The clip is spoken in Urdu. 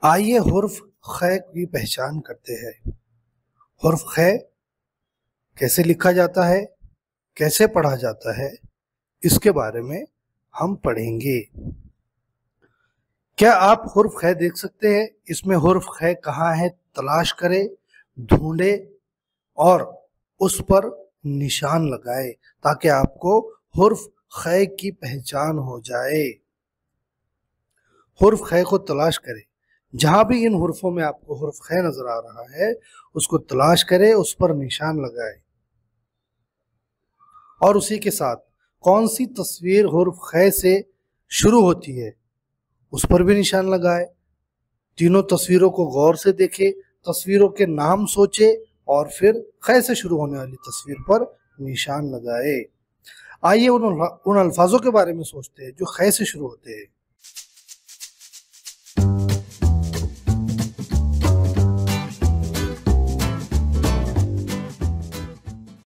آئیے حرف خ کی پہچان کرتے ہیں۔ حرف خ کیسے لکھا جاتا ہے، کیسے پڑھا جاتا ہے، اس کے بارے میں ہم پڑھیں گے۔ کیا آپ حرف خ دیکھ سکتے ہیں؟ اس میں حرف خ کہاں ہے تلاش کرے، ڈھونڈے اور اس پر نشان لگائے تاکہ آپ کو حرف خ کی پہچان ہو جائے۔ حرف خ کو تلاش کرے، جہاں بھی ان حرفوں میں آپ کو حرف خ نظر آ رہا ہے اس کو تلاش کرے، اس پر نشان لگائے، اور اسی کے ساتھ کون سی تصویر حرف خ سے شروع ہوتی ہے اس پر بھی نشان لگائے۔ تینوں تصویروں کو غور سے دیکھے، تصویروں کے نام سوچے اور پھر خ سے شروع ہونے والی تصویر پر نشان لگائے۔ آئیے ان الفاظوں کے بارے میں سوچتے ہیں جو خ سے شروع ہوتے ہیں۔